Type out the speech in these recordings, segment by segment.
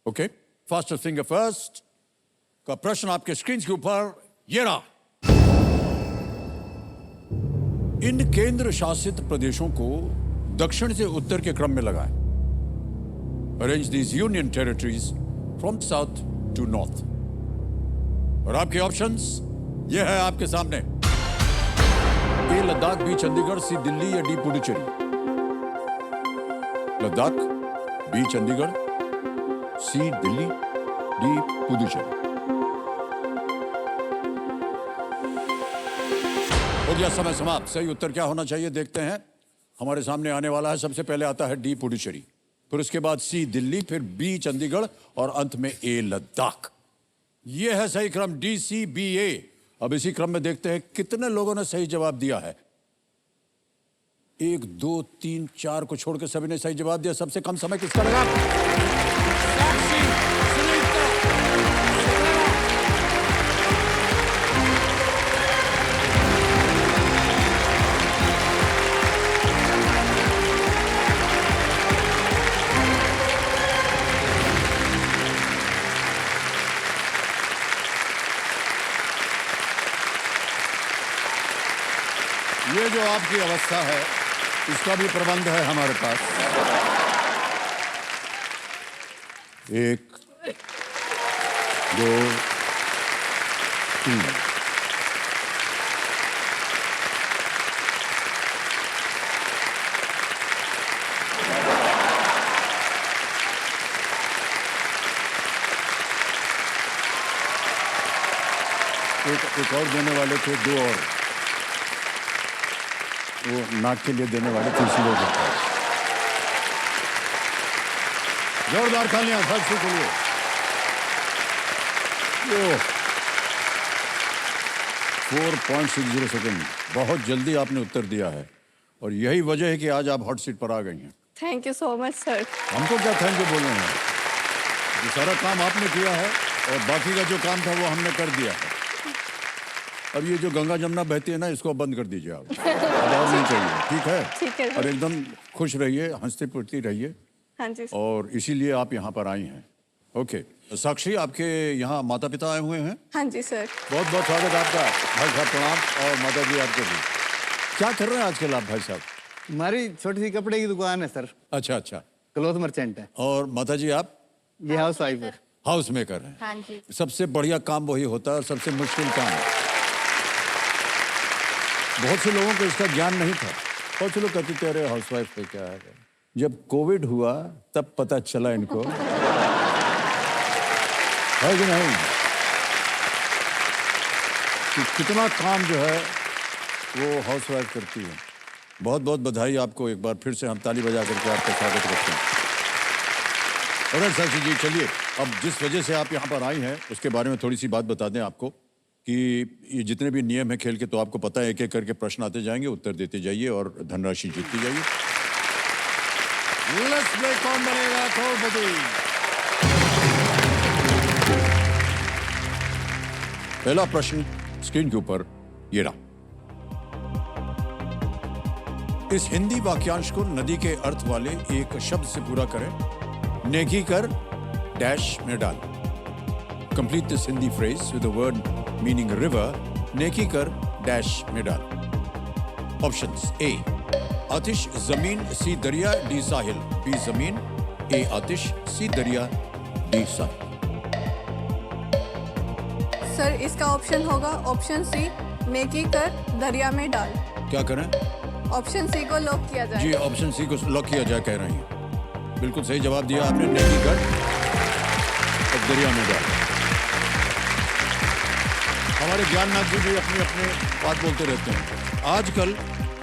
Okay, faster finger first का प्रश्न आपके स्क्रीन के ऊपर ये रहा। इन केंद्र शासित प्रदेशों को दक्षिण से उत्तर के क्रम में लगाएं। Arrange these union territories from south to north. और आपके ऑप्शंस ये है आपके सामने। A Ladakh, B Chandigarh, C Delhi या D Puducherry. Ladakh, B Chandigarh, C Delhi, D Puducherry. हो गया समय समाप्त। सही उत्तर क्या होना चाहिए देखते हैं। हमारे सामने आने वाला है। सबसे पहले आता है डी पुडुचेरी, फिर उसके बाद सी दिल्ली, फिर बी चंडीगढ़ और अंत में ए लद्दाख। यह है सही क्रम DCBA। अब इसी क्रम में देखते हैं कितने लोगों ने सही जवाब दिया है। 1 2 3 4 को छोड़ के सभी ने सही जवाब दिया। सबसे कम समय किसका लगा? साक्षी, सुनीता। ये जो आपकी अवस्था है इसका भी प्रबंध है हमारे पास। 1 2 3। एक और देने वाले थे, 2 और वो नाक के लिए देने वाले थे, इसलिए देते हैं। जोरदार तालियां साक्षी के लिए। 4.60 सेकंड। बहुत जल्दी आपने उत्तर दिया है और यही वजह है कि आज आप हॉट सीट पर आ गई हैं। Thank you so much sir. हमको क्या थैंक यू बोलना है। ये सारा काम आपने किया है और बाकी का जो काम था वो हमने कर दिया है। अब ये जो गंगा जमुना बहती है ना, इसको बंद कर दीजिए आप। अब और नहीं चाहिए। ठीक है? ठीक है। और एकदम खुश रहिए, हंसती फुर्ती रहिए। हाँ जी। और इसीलिए आप यहाँ पर आई हैं। ओके, साक्षी, आपके यहाँ माता पिता आए हुए हैं? हाँ जी सर। बहुत बहुत स्वागत आपका। भाई साहब प्रणाम, और माता जी आपको भी। क्या कर रहे हैं आजकल आप भाई साहब? हमारी छोटी सी कपड़े की दुकान है सर। अच्छा अच्छा। क्लॉथ मर्चेंट है। और माता जी आप? ये हाउस वाइफ है। हाउस मेकर हैं। हाँ जी। सबसे बढ़िया काम वही होता है और सबसे मुश्किल काम। बहुत से लोगों को इसका ज्ञान नहीं था। बहुत से लोग कहते थे अरे हाउस वाइफ पे क्या है। जब कोविड हुआ तब पता चला इनको, है कि नहीं, कि कितना काम जो है वो हाउस वाइफ करती है। बहुत बहुत बधाई आपको। एक बार फिर से हम ताली बजा करके आपका स्वागत करते हैं। और साक्षी जी, चलिए अब जिस वजह से आप यहाँ पर आई हैं उसके बारे में थोड़ी सी बात बता दें आपको कि ये जितने भी नियम है खेल के तो आपको पता है। एक एक करके प्रश्न आते जाएंगे, उत्तर देते जाइए और धनराशि जीतती जाइए। लेट्स प्ले कौन बनेगा करोड़पति। पहला प्रश्न स्क्रीन के ऊपर ये रहा। इस हिंदी वाक्यांश को नदी के अर्थ वाले एक शब्द से पूरा करें। नेकी कर डैश में डाल। Complete this Hindi phrase with the word meaning river. नेकी कर डैश में डाल। ऑप्शंस: ए आतिश जमीन, सी दरिया, डी साहिल। बी जमीन, ए आतिश, सी दरिया, डी साहिल। सर इसका ऑप्शन होगा ऑप्शन सी, नेकी कर दरिया में डाल। क्या करें? ऑप्शन सी को लॉक किया जाए। जी, ऑप्शन सी को लॉक किया जाए कह रही हैं। बिल्कुल सही जवाब दिया आपने। नेकी कर और दरिया में डाल। हमारे ज्ञाननाथ जी भी अपनी अपनी बात बोलते रहते हैं। आजकल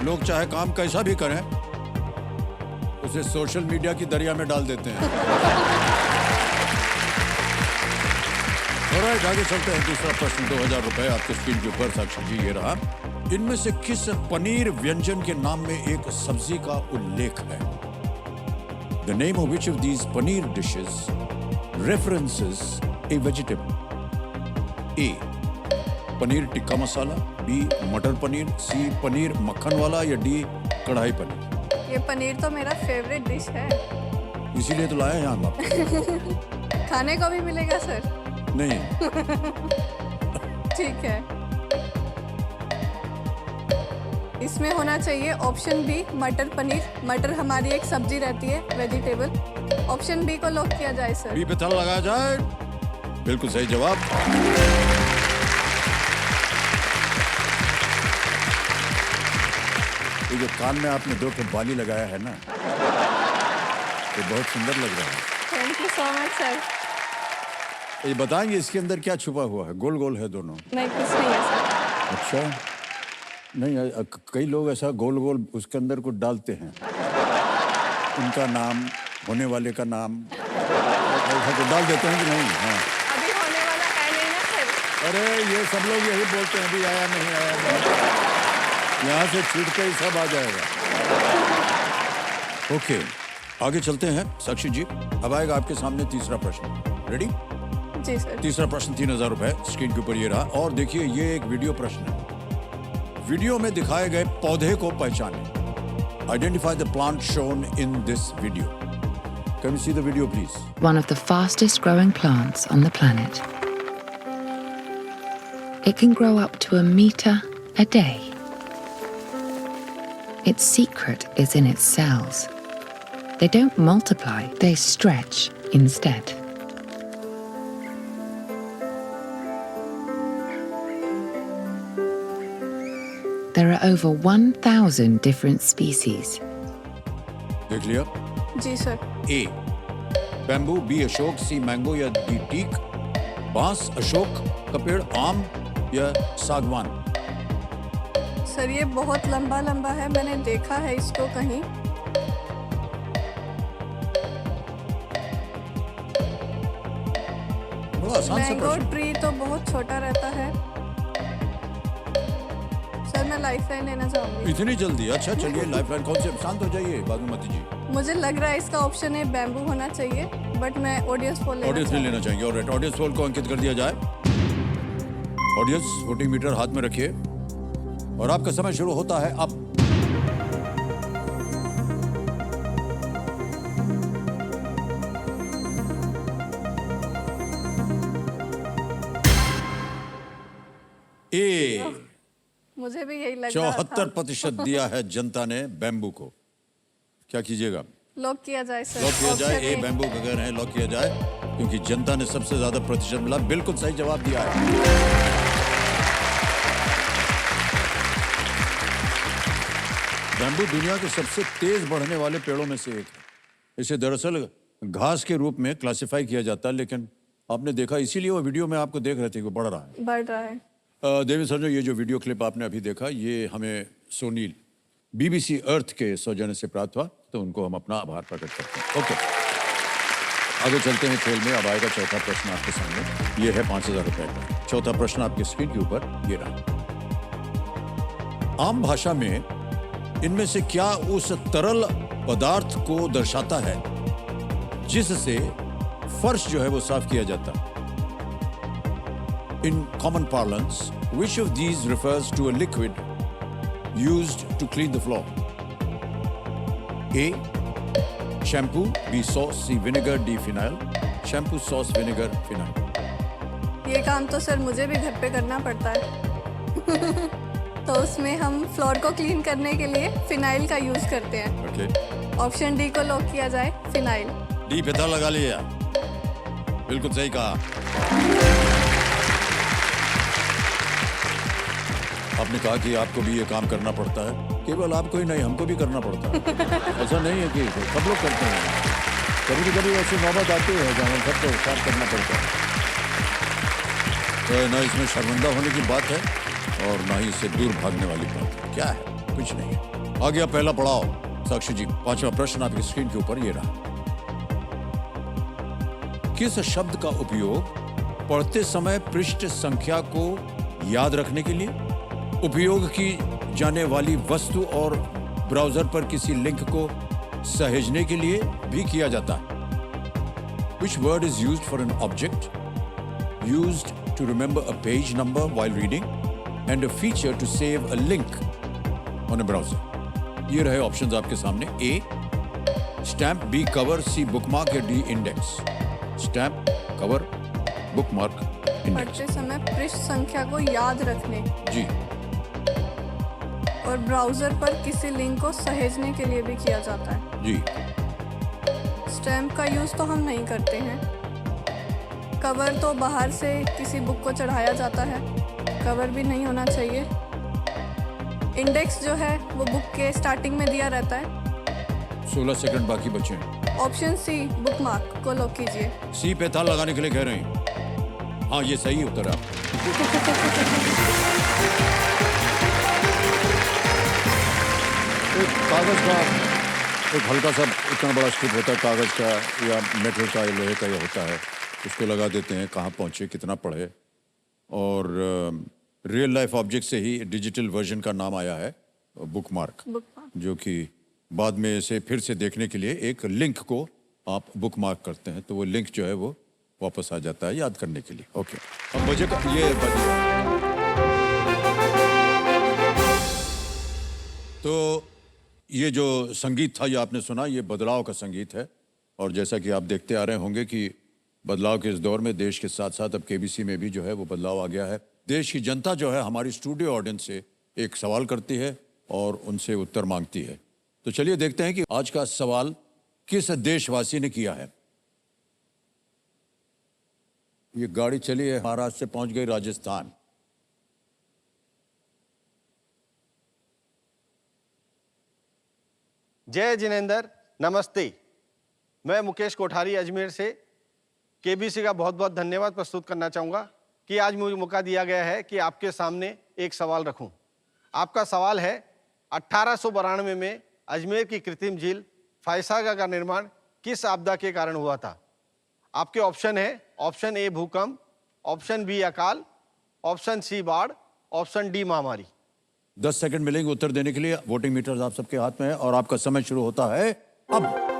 लोग चाहे काम कैसा भी करें उसे सोशल मीडिया की दरिया में डाल देते हैं। ऑलराइट, आगे चलते हैं। दूसरा प्रश्न 2000 रुपए आपके स्क्रीन के ऊपर। साक्षी जी, ये रहा। इनमें से किस पनीर व्यंजन के नाम में एक सब्जी का उल्लेख है? The name of which of these paneer dishes references a vegetable? A paneer tikka masala, B matar paneer, सी पनीर मक्खन वाला या डी कढ़ाई पनीर? ये पनीर तो मेरा फेवरेट डिश है। इसीलिए तो लाया यहाँ हम आपको। खाने को भी मिलेगा सर? नहीं, ठीक है। इसमें होना चाहिए ऑप्शन बी मटर पनीर। मटर हमारी एक सब्जी रहती है, वेजिटेबल। ऑप्शन बी को लॉक किया जाए सर। बी पे ताला लगाया जाए। बिल्कुल सही जवाब। ये जो कान में आपने 2 बाली लगाया है ना, ये बहुत सुंदर लग रहा है। Thank you so much sir. ये बताएंगे इसके अंदर क्या छुपा हुआ है? गोल गोल है दोनों। नहीं, कुछ नहीं है सर। अच्छा, नहीं कई लोग ऐसा गोल गोल उसके अंदर कुछ डालते हैं, उनका नाम, होने वाले का नाम ऐसा कुछ डाल देते हैं कि नहीं? हाँ, अभी होने वाला है नहीं ना सर। अरे ये सब लोग यही बोलते हैं, अभी आया नहीं आया नहीं। यहाँ से छूटते ही सब आ जाएगा। ओके, आगे चलते हैं साक्षी जी। अब आएगा आपके सामने तीसरा प्रश्न। रेडी? जी सर। तीसरा प्रश्न 3000 रुपए स्क्रीन के ऊपर ये रहा। और देखिए, ये एक वीडियो प्रश्न है। वीडियो में दिखाए गए पौधे को पहचानें। Identify the plant shown in this video. Can you see the video please? One of the fastest growing plants on the planet. It can grow up to 1 meter a day. Its secret is in its cells. They don't multiply, they stretch instead. There are over 1,000 different species. देख लिया? जी sir. ए bamboo, B Ashok, सी mango या D teak, बांस, अशोक का पेड़, आम या सागवान। Sir ये बहुत लंबा लंबा है, मैंने देखा है इसको कहीं। बड़ा आसान सा मैंगो प्रश्न। ट्री तो बहुत छोटा रहता है। सर मैं लाइफ लाइन लेना चाहूंगी। इतनी जल्दी? अच्छा चलिए, लाइफलाइन कौन से? शांत हो जाइए बागमती जी। मुझे लग रहा है इसका ऑप्शन है बैम्बू होना चाहिए, बट मैं ऑडियंस पोल ऑडियंस नहीं लेना चाहेंगे। ऑलराइट, ऑडियंस पोल को अंकित कर दिया जाए। ऑडियंस वोटिंग मीटर हाथ में रखिए और आपका समय शुरू होता है अब। ए मुझे भी यही लग रहा था। 74% दिया है जनता ने बैम्बू को। क्या कीजिएगा? लॉक किया जाए सर। लॉक किया जाए। ऑप्शन ए बैम्बू का कह रहे हैं, लॉक किया जाए, क्योंकि जनता ने सबसे ज्यादा प्रतिशत मिला। बिल्कुल सही जवाब दिया है। बैम्बू दुनिया के सबसे तेज बढ़ने वाले पेड़ों में से एक है। इसे दरअसल घास के रूप में क्लासिफाई किया जाता है, लेकिन आपने देखा, इसीलिए वो वीडियो में आपको देख रहे थे कि वो बढ़ रहा है। बढ़ रहा है। देवी सर, ये जो वीडियो क्लिप आपने अभी देखा, ये हमें सोनील BBC अर्थ के सौजन्य से प्राप्त हुआ, तो उनको हम अपना आभार प्रकट करते हैं। ओके, आगे चलते हैं खेल में। अब आएगा चौथा प्रश्न आपके सामने। ये है 5000 रुपए का। चौथा प्रश्न आपकी स्क्रीन के ऊपर ये रहा। आम भाषा में इनमें से क्या उस तरल पदार्थ को दर्शाता है जिससे फर्श जो है वो साफ किया जाता है? In common parlance, which of these refers to a liquid used to clean the floor? A. Shampoo, B. Sauce, C. Vinegar, D. Phenyl. Shampoo, sauce, vinegar, phenyl. ये काम तो सर मुझे भी घर पे करना पड़ता है। तो उसमें हम फ्लोर को क्लीन करने के लिए फिनाइल का यूज करते हैं। Okay. ऑप्शन डी को लॉक किया जाए, फिनाइल। D पे ताला लगा लिया। बिल्कुल सही कहा। आपने कहा कि आपको भी ये काम करना पड़ता है। केवल आपको ही नहीं, हमको भी करना पड़ता है। ऐसा नहीं है कि सब लोग करते हैं। कभी कभी ऐसी नौबत आती है जहाँ सबको काम करना पड़ता है। तो ना इसमें शर्मिंदा होने की बात है और ना ही इससे दूर भागने वाली बात है। क्या है? कुछ नहीं है। आ गया पहला पड़ाव। साक्षी जी, पांचवा प्रश्न आपकी स्क्रीन के ऊपर ये रहा। किस शब्द का उपयोग पढ़ते समय पृष्ठ संख्या को याद रखने के लिए, उपयोग की जाने वाली वस्तु और ब्राउजर पर किसी लिंक को सहेजने के लिए भी किया जाता है? Which word is used for an object used to remember a page number while reading and a feature to save a link on a browser? ये रहे ऑप्शंस आपके सामने। A. Stamp, B. Cover, C. Bookmark या D. Index. Stamp, cover, bookmark, index. पढ़ते समय पृष्ठ संख्या को याद रखने जी, और ब्राउजर पर किसी लिंक को सहेजने के लिए भी किया जाता है। जी, स्टैम्प का यूज़ तो हम नहीं करते हैं। कवर तो बाहर से किसी बुक को चढ़ाया जाता है, कवर भी नहीं होना चाहिए। इंडेक्स जो है वो बुक के स्टार्टिंग में दिया रहता है। 16 सेकंड बाकी बचे हैं। ऑप्शन सी बुकमार्क को लॉक कीजिए। सी पे ताल लगाने के लिए कह रहे हैं। हाँ, ये सही उत्तर है आपका। एक कागज का एक हल्का सा इतना बड़ा स्ट्रिप होता है कागज का या मेटल का या लोहे का, या होता है, उसको लगा देते हैं, कहाँ पहुँचे, कितना पढ़े। और रियल लाइफ ऑब्जेक्ट से ही डिजिटल वर्जन का नाम आया है बुकमार्क, बुकमार्क। जो कि बाद में इसे फिर से देखने के लिए एक लिंक को आप बुकमार्क करते हैं, तो वो लिंक जो है वो वापस आ जाता है याद करने के लिए। ओके, अब बजे का ये बजे। तो ये जो संगीत था, ये आपने सुना, ये बदलाव का संगीत है। और जैसा कि आप देखते आ रहे होंगे कि बदलाव के इस दौर में देश के साथ साथ अब केबीसी में भी जो है वो बदलाव आ गया है। देश की जनता जो है हमारी स्टूडियो ऑडियंस से एक सवाल करती है और उनसे उत्तर मांगती है। तो चलिए देखते हैं कि आज का सवाल किस देशवासी ने किया है। ये गाड़ी चली है, महाराष्ट्र से पहुंच गई राजस्थान। जय जिनेंद्र, नमस्ते। मैं मुकेश कोठारी अजमेर से केबीसी का बहुत बहुत धन्यवाद प्रस्तुत करना चाहूँगा कि आज मुझे मौका दिया गया है कि आपके सामने एक सवाल रखूं। आपका सवाल है 1892 में अजमेर की कृत्रिम झील फायसागा का निर्माण किस आपदा के कारण हुआ था? आपके ऑप्शन है ऑप्शन ए भूकंप, ऑप्शन बी अकाल, ऑप्शन सी बाढ़, ऑप्शन डी महामारी। 10 सेकंड मिलेंगे उत्तर देने के लिए। वोटिंग मीटर आप सबके हाथ में है और आपका समय शुरू होता है अब।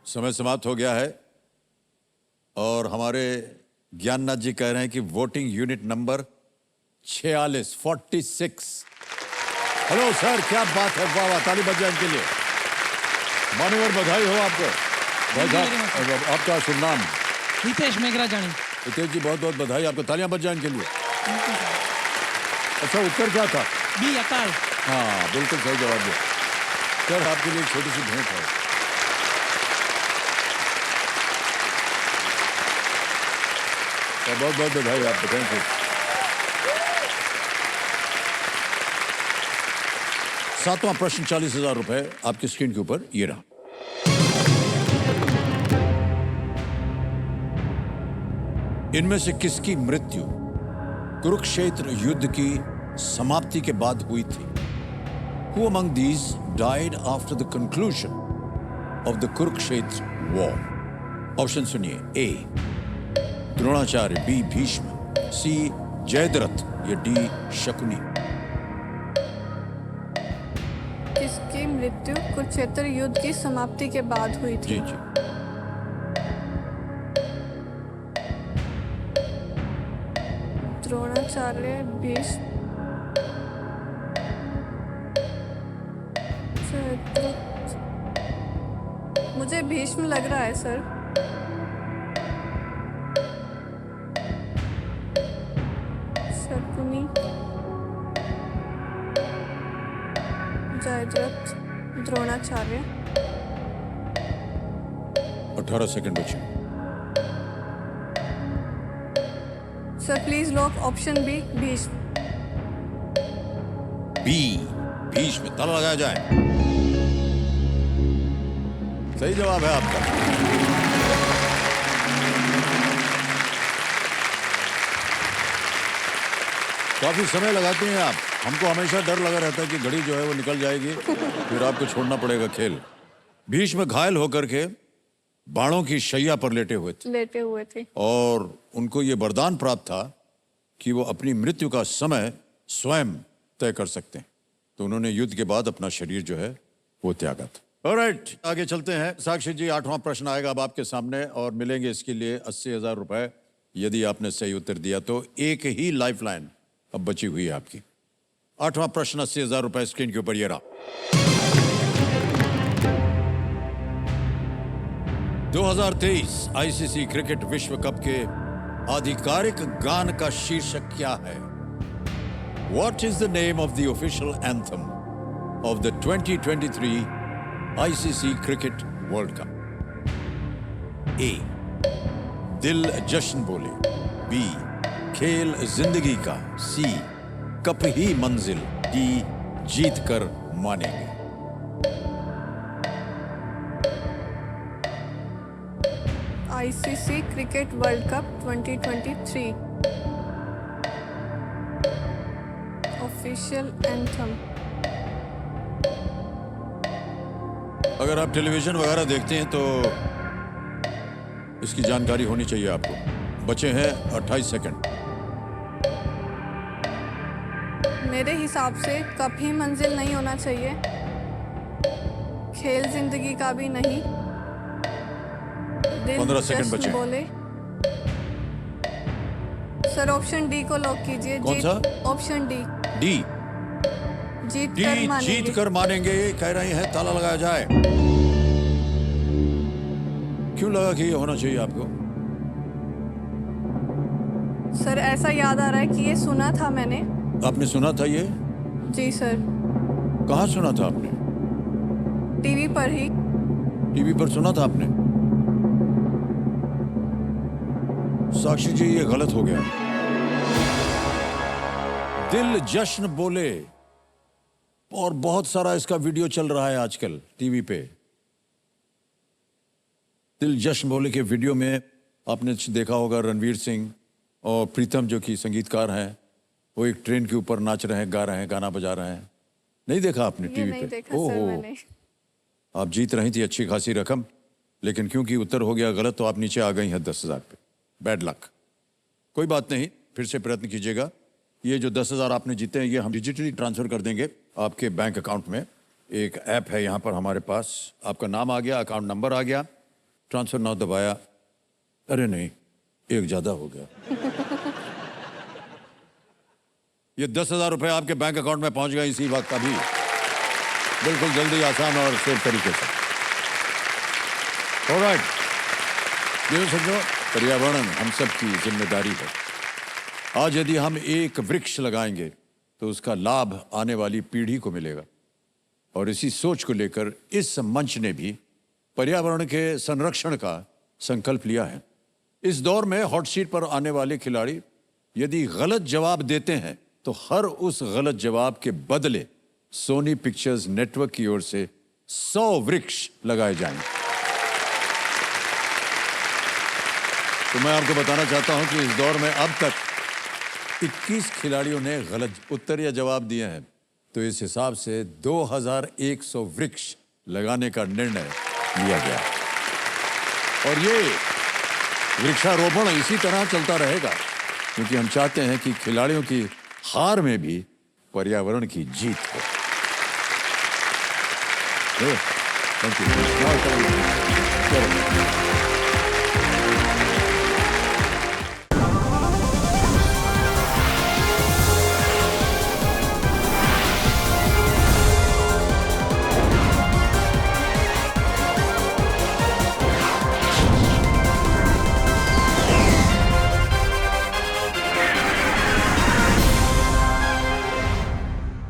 समय समाप्त हो गया है और हमारे ज्ञाननाथ जी कह रहे हैं कि voting unit number 46। Hello sir, क्या बात है, वाह वाह, ताली बजाएं इनके लिए। मान्यवर, बधाई हो आपको। आपका शुभ नाम? हितेश मेघराजानी। हितेश जी, बहुत बहुत बधाई आपको, तालियां बजाएं इनके लिए। अच्छा, उत्तर क्या था? बी अकाल। हाँ, बिल्कुल सही जवाब दिया सर। आपके लिए एक छोटी सी भेंट है। बहुत बहुत बधाई आपको, थैंक यू। 7वां प्रश्न 40,000 रुपए आपकी स्क्रीन के ऊपर ये रहा। इनमें से किसकी मृत्यु कुरुक्षेत्र युद्ध की समाप्ति के बाद हुई थी? Who among these died after the conclusion of the Kurukshetra war? Option सुनिए। ए द्रोणाचार्य, बी भीष्म, सी जयद्रथ या डी शकुनी। किसकी मृत्यु कुरुक्षेत्र युद्ध की समाप्ति के बाद हुई थी? जी जी। द्रोणाचार्य, भीष्म, जयद्रथ। मुझे भीष्म लग रहा है सर। शकुनी, जयद्रथ, द्रोणाचार्य। 18 सेकंड बचे। Sir please lock option B Bhishma. B Bhishma, ताला लगाया जाए। सही जवाब है आपका। काफी समय लगाते हैं आप। हमको हमेशा डर लगा रहता है कि घड़ी जो है वो निकल जाएगी, फिर आपको छोड़ना पड़ेगा खेल। भीष्म घायल होकर के बाणों की शैया पर लेटे हुए थे और उनको ये वरदान प्राप्त था कि वो अपनी मृत्यु का समय स्वयं तय कर सकते हैं। तो उन्होंने युद्ध के बाद अपना शरीर जो है वो त्यागा था। ऑलराइट, आगे चलते हैं। साक्षी जी, 8वां प्रश्न आएगा अब आपके सामने और मिलेंगे इसके लिए 80,000 रुपए। यदि आपने सही उत्तर दिया तो एक ही लाइफलाइन अब बची हुई है आपकी। 8वां प्रश्न 80,000 रुपए स्क्रीन के ऊपर ये रहा। 2023 आईसीसी क्रिकेट विश्व कप के आधिकारिक गान का शीर्षक क्या है? What is the name of the official anthem of the 2023 ICC Cricket World Cup? A. दिल जश्न बोले। B. खेल जिंदगी का। C. कप ही मंजिल। D. जीत कर मानेंगे। ICC cricket world cup 2023 official anthem. अगर आप टेलीविजन वगैरह देखते हैं तो इसकी जानकारी होनी चाहिए आपको। बचे हैं 28 सेकंड। मेरे हिसाब से कप ही मंजिल नहीं होना चाहिए, खेल जिंदगी का भी नहीं। दिल 15 सेकंड जश्न बचे। बोले। सर ऑप्शन डी को लॉक कीजिए। कौन सा? Option D. डी। जीत डी कर मानेंगे। जीत कर मानेंगे कह रही हैं। ताला लगाया जाए। क्यों लगा कि ये होना चाहिए आपको? सर ऐसा याद आ रहा है कि ये सुना था मैंने। आपने सुना था ये? जी सर। कहाँ सुना था आपने? टीवी पर ही। टीवी पर सुना था आपने? साक्षी जी ये गलत हो गया। दिल जश्न बोले, और बहुत सारा इसका वीडियो चल रहा है आजकल टीवी पे। दिल जश्न बोले के वीडियो में आपने देखा होगा रणवीर सिंह और प्रीतम जो कि संगीतकार हैं, वो एक ट्रेन के ऊपर नाच रहे हैं, गा रहे हैं, गाना बजा रहे हैं। नहीं देखा आपने ये टीवी नहीं पे? देखा सर मैंने। आप जीत रही थी अच्छी खासी रकम, लेकिन क्योंकि उत्तर हो गया गलत तो आप नीचे आ गई हैं 10,000 पे। Bad luck. कोई बात नहीं, फिर से प्रयत्न कीजिएगा। ये जो 10,000 आपने जीते हैं ये हम डिजिटली ट्रांसफर कर देंगे आपके बैंक अकाउंट में। एक ऐप है यहाँ पर हमारे पास, आपका नाम आ गया, अकाउंट नंबर आ गया, ट्रांसफर नाउ दबाया। अरे नहीं, एक ज्यादा हो गया। ये 10,000 रुपए आपके बैंक अकाउंट में पहुंच गए इसी वक्त अभी, बिल्कुल जल्दी, आसान और सेफ तरीके से। ऑलराइट, ये समझो पर्यावरण हम सब की जिम्मेदारी है। आज यदि हम एक वृक्ष लगाएंगे तो उसका लाभ आने वाली पीढ़ी को मिलेगा, और इसी सोच को लेकर इस मंच ने भी पर्यावरण के संरक्षण का संकल्प लिया है। इस दौर में हॉट सीट पर आने वाले खिलाड़ी यदि गलत जवाब देते हैं तो हर उस गलत जवाब के बदले सोनी पिक्चर्स नेटवर्क की ओर से 100 वृक्ष लगाए जाएंगे। तो मैं आपको बताना चाहता हूं कि इस दौर में अब तक 21 खिलाड़ियों ने गलत उत्तर या जवाब दिए हैं, तो इस हिसाब से 2100 वृक्ष लगाने का निर्णय लिया गया। और ये वृक्षारोपण इसी तरह चलता रहेगा, क्योंकि हम चाहते हैं कि खिलाड़ियों की हार में भी पर्यावरण की जीत हो। Thank you.